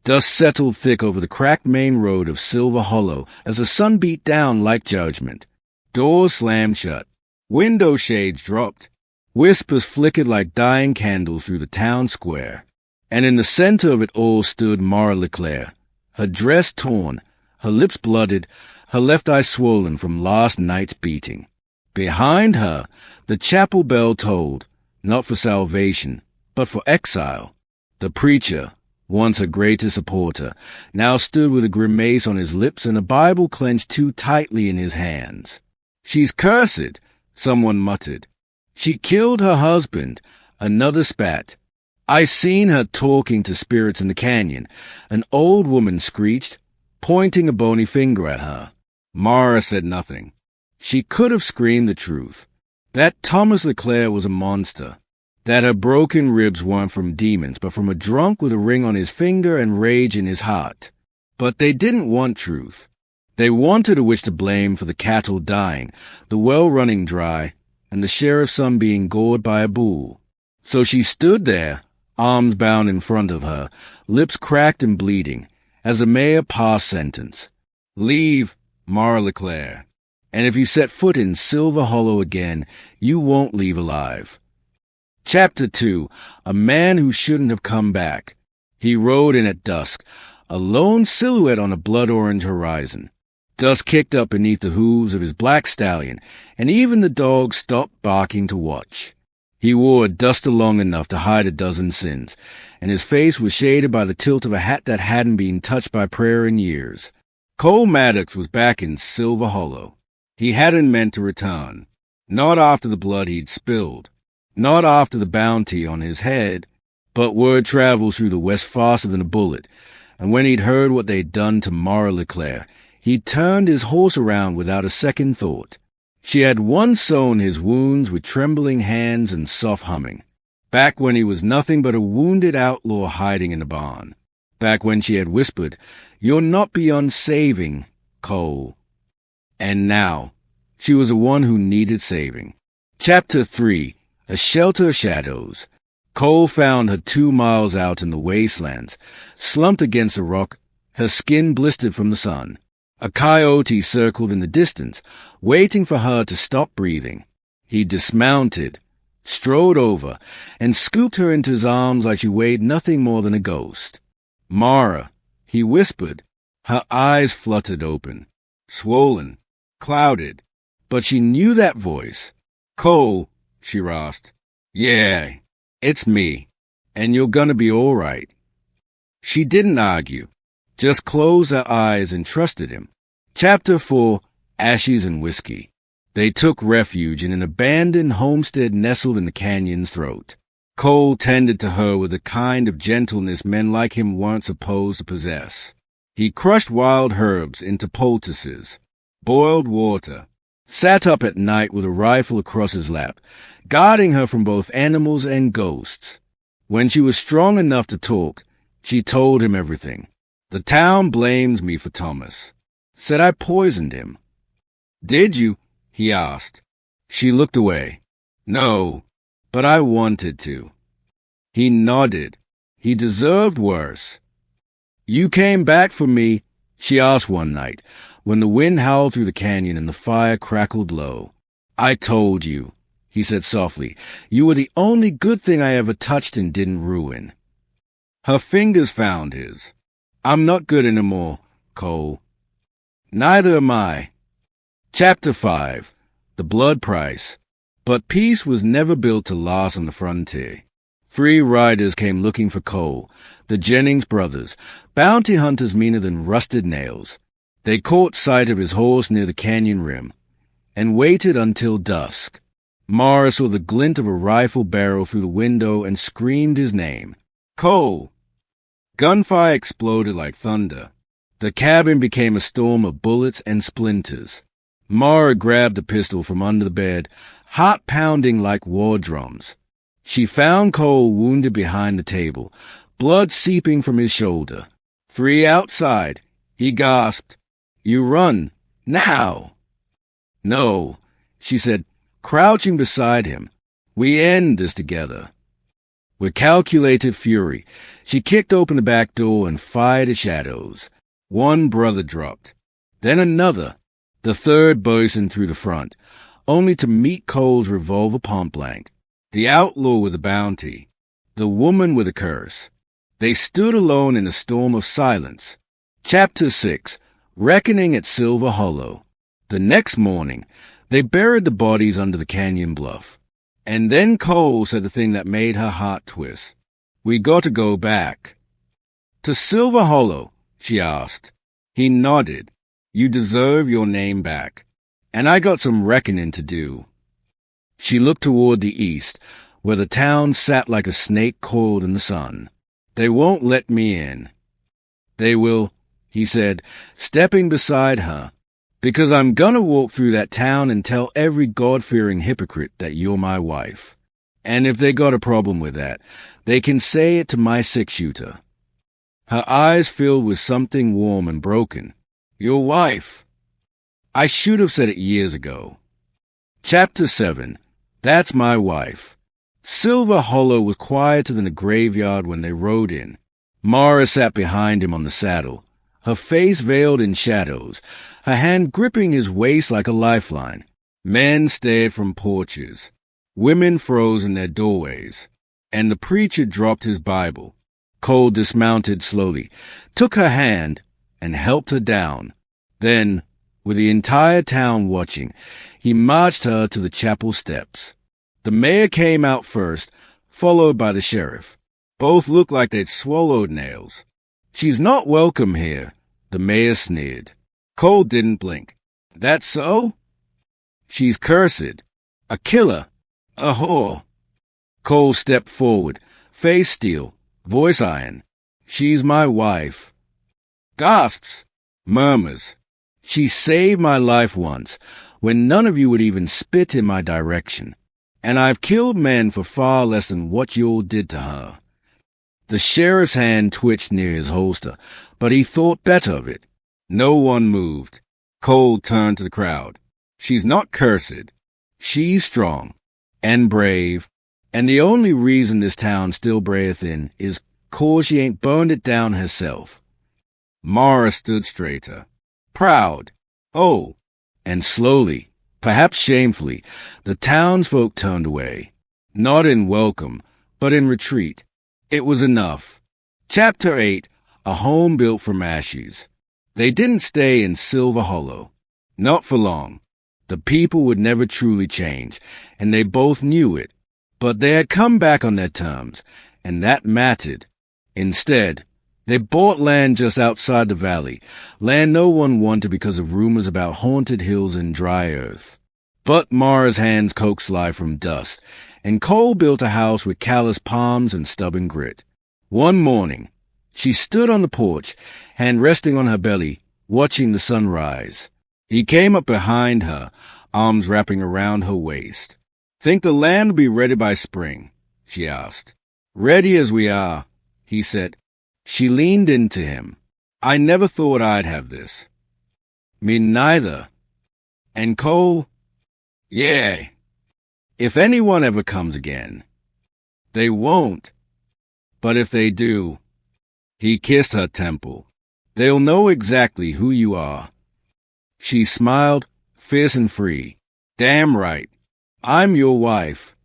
Dust settled thick over the cracked main road of Silver Hollow as the sun beat down like judgment. Doors slammed shut. Window shades dropped. Whispers flickered like dying candles through the town square. And in the center of it all stood Mara Leclair, her dress torn, her lips blooded, her left eye swollen from last night's beating. Behind her, the chapel bell tolled, not for salvation, but for exile. The preacher, once her greatest supporter, now stood with a grimace on his lips and a Bible clenched too tightly in his hands. "She's cursed," someone muttered. "She killed her husband," another spat. "I seen her talking to spirits in the canyon," an old woman screeched, pointing a bony finger at her. Mara said nothing. She could have screamed the truth, that Thomas Leclair was a monster, that her broken ribs weren't from demons, but from a drunk with a ring on his finger and rage in his heart. But they didn't want truth. They wanted a witch to blame for the cattle dying, the well running dry, and the sheriff's son being gored by a bull. So she stood there, arms bound in front of her, lips cracked and bleeding, as the mayor passed sentence. "Leave, Mara Leclair, and if you set foot in Silver Hollow again, you won't leave alive." Chapter 2. A man who shouldn't have come back. He rode in at dusk, a lone silhouette on a blood-orange horizon. Dust kicked up beneath the hooves of his black stallion, and even the dogs stopped barking to watch. He wore a duster long enough to hide a dozen sins, and his face was shaded by the tilt of a hat that hadn't been touched by prayer in years. Cole Maddox was back in Silver Hollow. He hadn't meant to return. Not after the blood he'd spilled. Not after the bounty on his head. But word travels through the West faster than a bullet, and when he'd heard what they'd done to Mara Leclair, he turned his horse around without a second thought. She had once sewn his wounds with trembling hands and soft humming. Back when he was nothing but a wounded outlaw hiding in a barn. Back when she had whispered, "You're not beyond saving, Cole." And now, she was the one who needed saving. Chapter 3. A Shelter of Shadows. Cole found her 2 miles out in the wastelands, slumped against a rock, her skin blistered from the sun. A coyote circled in the distance, waiting for her to stop breathing. He dismounted, strode over, and scooped her into his arms like she weighed nothing more than a ghost. "Mara," he whispered. Her eyes fluttered open, swollen, clouded, but she knew that voice. "Cole," she rasped. "Yeah, it's me, and you're gonna be all right." She didn't argue, just closed her eyes and trusted him. Chapter 4. Ashes and Whiskey. They took refuge in an abandoned homestead nestled in the canyon's throat. Cole tended to her with a kind of gentleness men like him weren't supposed to possess. He crushed wild herbs into poultices, boiled water, sat up at night with a rifle across his lap, guarding her from both animals and ghosts. When she was strong enough to talk, she told him everything. "The town blames me for Thomas. Said I poisoned him." "Did you?" he asked. She looked away. "No, but I wanted to." He nodded. He deserved worse. "You came back for me?" she asked one night, when the wind howled through the canyon and the fire crackled low. "I told you," he said softly. "You were the only good thing I ever touched and didn't ruin." Her fingers found his. "I'm not good anymore, Cole." "Neither am I." Chapter 5. The Blood Price. But peace was never built to last on the frontier. 3 riders came looking for Cole, the Jennings brothers, bounty hunters meaner than rusted nails. They caught sight of his horse near the canyon rim, and waited until dusk. Mara saw the glint of a rifle barrel through the window and screamed his name. "Cole!" Gunfire exploded like thunder. The cabin became a storm of bullets and splinters. Mara grabbed the pistol from under the bed, heart pounding like war drums. She found Cole wounded behind the table, blood seeping from his shoulder. 3 outside, he gasped. "You run, now." "No," she said, crouching beside him. "We end this together." With calculated fury, she kicked open the back door and fired at shadows. One brother dropped, then another, the third bursting through the front, only to meet Cole's revolver point blank. The outlaw with a bounty, the woman with a curse. They stood alone in a storm of silence. Chapter 6. Reckoning at Silver Hollow. The next morning, they buried the bodies under the canyon bluff. And then Cole said the thing that made her heart twist. "We got to go back." "To Silver Hollow?" she asked. He nodded. "You deserve your name back. And I got some reckoning to do." She looked toward the east, where the town sat like a snake coiled in the sun. "They won't let me in." "They will," he said, stepping beside her, "because I'm gonna walk through that town and tell every God-fearing hypocrite that you're my wife. And if they got a problem with that, they can say it to my six-shooter." Her eyes filled with something warm and broken. "Your wife." I should have said it years ago. Chapter 7. That's my wife. Silver Hollow was quieter than a graveyard when they rode in. Mara sat behind him on the saddle, her face veiled in shadows, her hand gripping his waist like a lifeline. Men stared from porches. Women froze in their doorways. And the preacher dropped his Bible. Cole dismounted slowly, took her hand, and helped her down. Then, with the entire town watching, he marched her to the chapel steps. The mayor came out first, followed by the sheriff. Both looked like they'd swallowed nails. "She's not welcome here," the mayor sneered. Cole didn't blink. "That so?" "She's cursed. A killer. A whore." Cole stepped forward, face steel, voice iron. "She's my wife." Gasps. Murmurs. "She saved my life once, when none of you would even spit in my direction. And I've killed men for far less than what you all did to her." The sheriff's hand twitched near his holster, but he thought better of it. No one moved. Cole turned to the crowd. "She's not cursed. She's strong and brave, and the only reason this town still brayeth in is 'cause she ain't burned it down herself." Mara stood straighter, proud. Oh, and slowly, perhaps shamefully, the townsfolk turned away, not in welcome, but in retreat. It was enough. Chapter 8. A Home Built from Ashes. They didn't stay in Silver Hollow. Not for long. The people would never truly change, and they both knew it. But they had come back on their terms, and that mattered. Instead, they bought land just outside the valley, land no one wanted because of rumors about haunted hills and dry earth. But Mara's hands coaxed life from dust, and Cole built a house with callous palms and stubborn grit. One morning, she stood on the porch, hand resting on her belly, watching the sun rise. He came up behind her, arms wrapping around her waist. "Think the land will be ready by spring?" she asked. "Ready as we are," he said. She leaned into him. "I never thought I'd have this." "Me neither." "And Cole?" "Yeah. If anyone ever comes again." "They won't. But if they do," he kissed her temple, "they'll know exactly who you are." She smiled, fierce and free. "Damn right. I'm your wife."